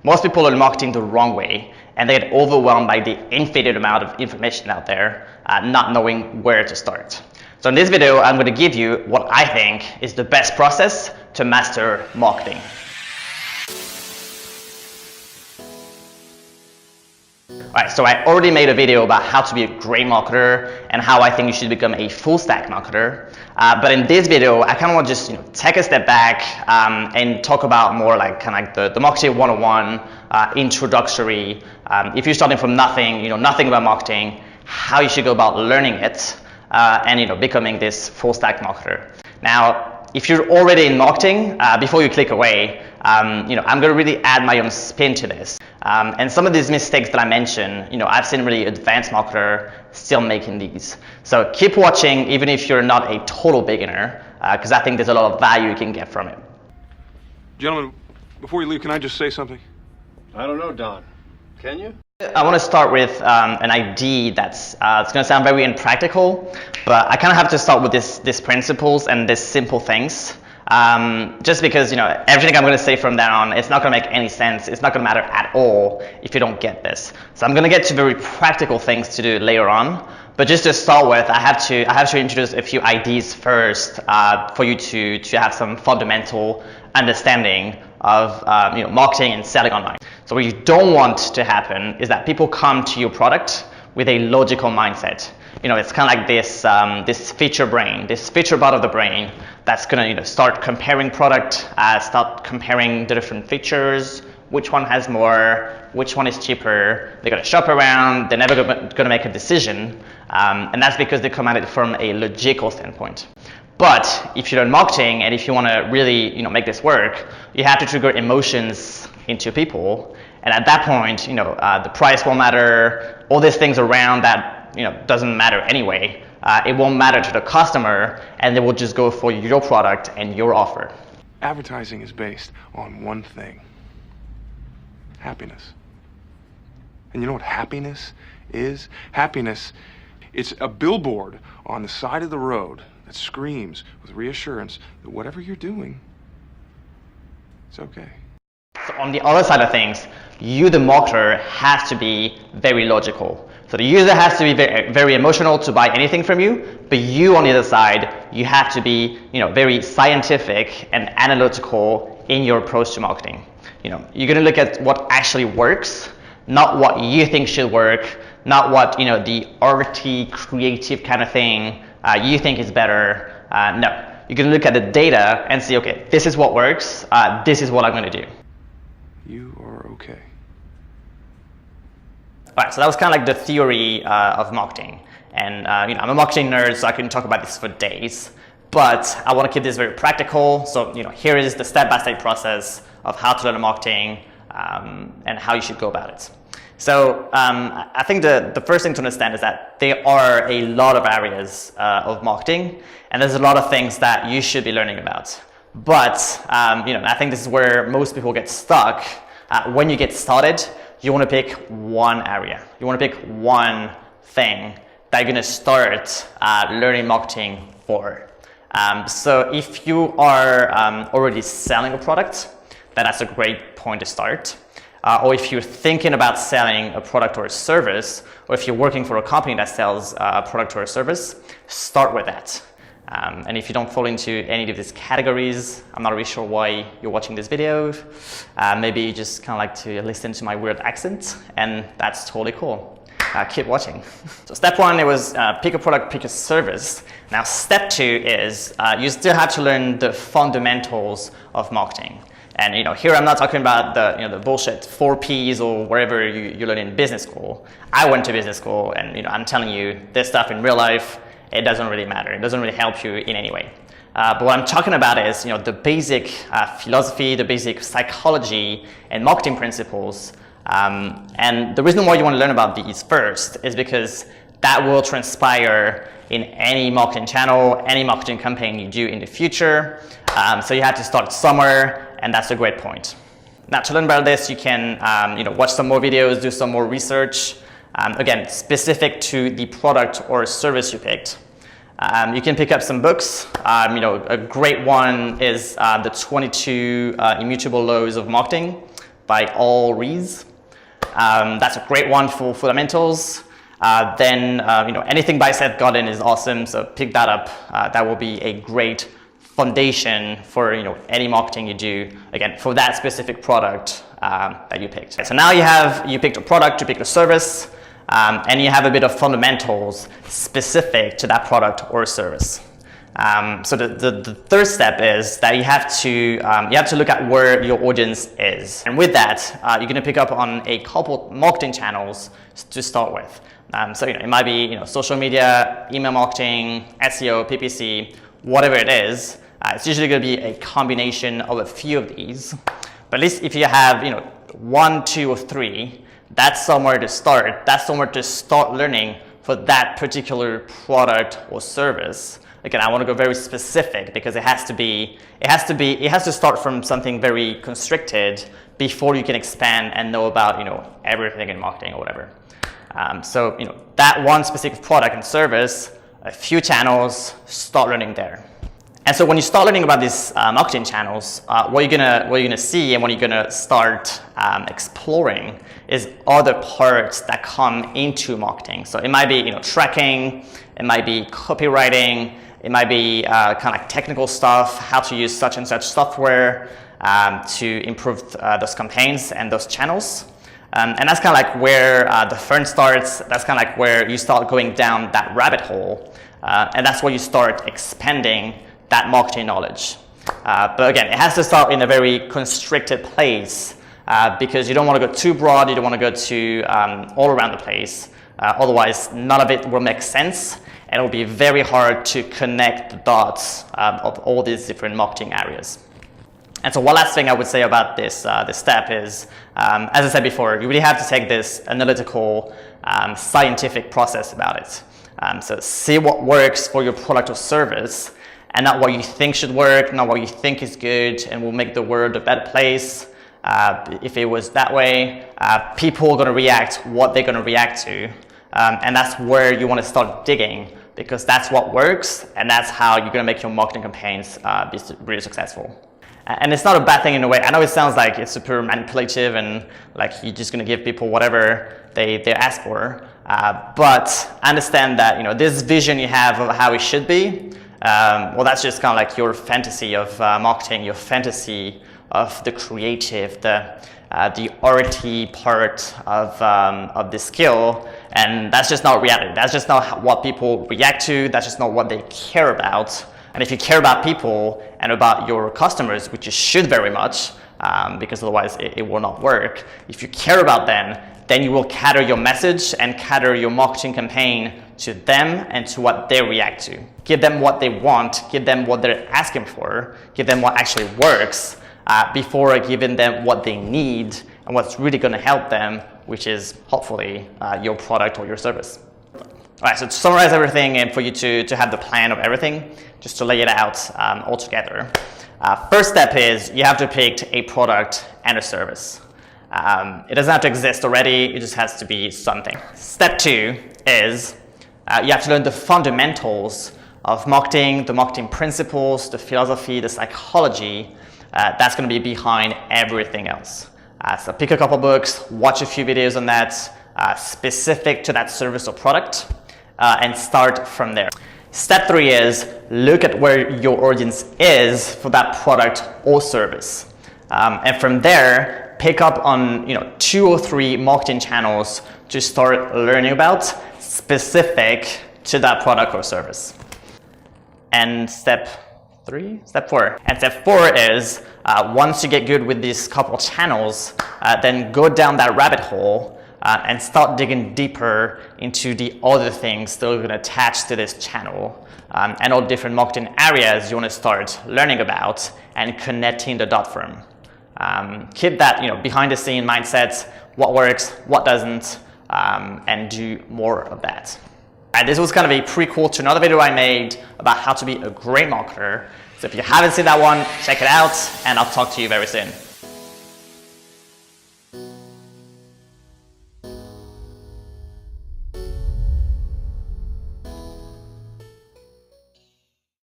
Most people learn marketing the wrong way, and they get overwhelmed by the infinite amount of information out there, not knowing where to start. So in this video, I'm going to give you what I think is the best process to master marketing. Alright, so I already made a video about how to be a great marketer and how I think you should become a full stack marketer. But in this video, I kind of want to just take a step back and talk about more like the marketing 101 introductory. If you're starting from nothing, nothing about marketing, how you should go about learning it and becoming this full stack marketer. Now, if you're already in marketing, before you click away, I'm going to really add my own spin to this. And some of these mistakes that I mentioned, I've seen really advanced marketer still making these. So keep watching even if you're not a total beginner, because I think there's a lot of value you can get from it. Gentlemen, before you leave, can I just say something? I don't know, Don. Can you? I want to start with an idea that's it's going to sound very impractical, but I kind of have to start with these principles and these simple things. Just because everything I'm going to say from now on, it's not going to make any sense. It's not going to matter at all if you don't get this. So I'm going to get to very practical things to do later on. But just to start with, I have to introduce a few ideas first for you to have some fundamental understanding of marketing and selling online. So what you don't want to happen is that people come to your product with a logical mindset. It's kind of like this feature brain, this feature part of the brain that's going to start comparing product, start comparing the different features, which one has more, which one is cheaper. They're going to shop around, they're never going to make a decision, and that's because they come at it from a logical standpoint. But if you learn marketing and if you want to really make this work, you have to trigger emotions into people, and at that point, the price won't matter, all these things around that doesn't matter anyway. It won't matter to the customer, and they will just go for your product and your offer. Advertising is based on one thing: happiness. And you know what happiness is? Happiness, it's a billboard on the side of the road that screams with reassurance that whatever you're doing, it's okay. So on the other side of things, you, the marketer, has to be very logical. So the user has to be very, very emotional to buy anything from you, but you, on the other side, you have to be, very scientific and analytical in your approach to marketing. You're going to look at what actually works, not what you think should work, not what the arty, creative kind of thing you think is better. No, you're going to look at the data and see, okay, this is what works. This is what I'm going to do. You are okay. Alright, so that was kind of like the theory of marketing. And I'm a marketing nerd, so I can talk about this for days. But I want to keep this very practical. So here is the step-by-step process of how to learn marketing and how you should go about it. So I think the first thing to understand is that there are a lot of areas of marketing, and there's a lot of things that you should be learning about. But I think this is where most people get stuck. When you get started, you want to pick one area. You want to pick one thing that you're going to start learning marketing for. So if you are already selling a product, then that's a great point to start. Or if you're thinking about selling a product or a service, or if you're working for a company that sells a product or a service, start with that. And if you don't fall into any of these categories, I'm not really sure why you're watching this video. Maybe you just kind of like to listen to my weird accent, and that's totally cool. Keep watching. So step one, it was pick a product, pick a service. Now step two is you still have to learn the fundamentals of marketing. And here I'm not talking about the bullshit 4 Ps or wherever you learn in business school. I went to business school, and I'm telling you, this stuff in real life, it doesn't really matter. It doesn't really help you in any way. But what I'm talking about is the basic philosophy, the basic psychology and marketing principles. And the reason why you want to learn about these first is because that will transpire in any marketing channel, any marketing campaign you do in the future. So you have to start somewhere, and that's a great point. Now to learn about this, you can watch some more videos, do some more research. Again, specific to the product or service you picked. You can pick up some books. A great one is the 22 Immutable Laws of Marketing by all Rees. That's a great one for fundamentals. Then anything by Seth Godin is awesome, so pick that up. That will be a great foundation for any marketing you do, again, for that specific product that you picked. So now you picked a product, you picked a service, and you have a bit of fundamentals specific to that product or service. So the third step is that you have to look at where your audience is, and with that, you're going to pick up on a couple marketing channels to start with. So it might be social media, email marketing, SEO, PPC, whatever it is. It's usually going to be a combination of a few of these. But at least if you have 1, 2, or 3, that's somewhere to start. That's somewhere to start learning for that particular product or service. Again, I want to go very specific because it has to start from something very constricted before you can expand and know about everything in marketing or whatever. So that one specific product and service, a few channels, start learning there. And so when you start learning about these marketing channels, what you're gonna see and what you're gonna start exploring is other parts that come into marketing. So it might be tracking, it might be copywriting, it might be kind of like technical stuff, how to use such and such software to improve those campaigns and those channels. And that's kind of like where the fun starts. That's kind of like where you start going down that rabbit hole. And that's where you start expanding that marketing knowledge. But again, it has to start in a very constricted place because you don't want to go too broad. You don't want to go too all around the place. Otherwise, none of it will make sense. And it will be very hard to connect the dots of all these different marketing areas. And so one last thing I would say about this step is, as I said before, you really have to take this analytical, scientific process about it. So see what works for your product or service, and not what you think should work, not what you think is good and will make the world a better place. If it was that way, people are going to react what they're going to react to. And that's where you want to start digging, because that's what works, and that's how you're going to make your marketing campaigns be really successful. And it's not a bad thing in a way. I know it sounds like it's super manipulative and like you're just going to give people whatever they ask for. But understand that this vision you have of how it should be, well, that's just kind of like your fantasy of marketing, your fantasy of the creative, the arty part of the skill, and that's just not reality. That's just not what people react to. That's just not what they care about. And if you care about people and about your customers, which you should very much, because otherwise it will not work. If you care about them, then you will cater your message and cater your marketing campaign to them and to what they react to. Give them what they want, give them what they're asking for, give them what actually works, before giving them what they need and what's really going to help them, which is hopefully your product or your service. All right, so to summarize everything and for you to have the plan of everything, just to lay it out all together. First step is you have to pick a product and a service. It doesn't have to exist already, it just has to be something. Step 2 is you have to learn the fundamentals of marketing, the marketing principles, the philosophy, the psychology that's going to be behind everything else. So pick a couple books, watch a few videos on that, specific to that service or product, and start from there. Step 3 is look at where your audience is for that product or service. And from there, pick up on 2 or 3 marketing channels to start learning about specific to that product or service. And step 4. And step 4 is once you get good with these couple channels, then go down that rabbit hole and start digging deeper into the other things that are going to attach to this channel and all different marketing areas you want to start learning about and connecting the dot from. Keep that behind the scene mindset, what works, what doesn't, and do more of that. And this was kind of a prequel to another video I made about how to be a great marketer. So if you haven't seen that one, check it out, and I'll talk to you very soon.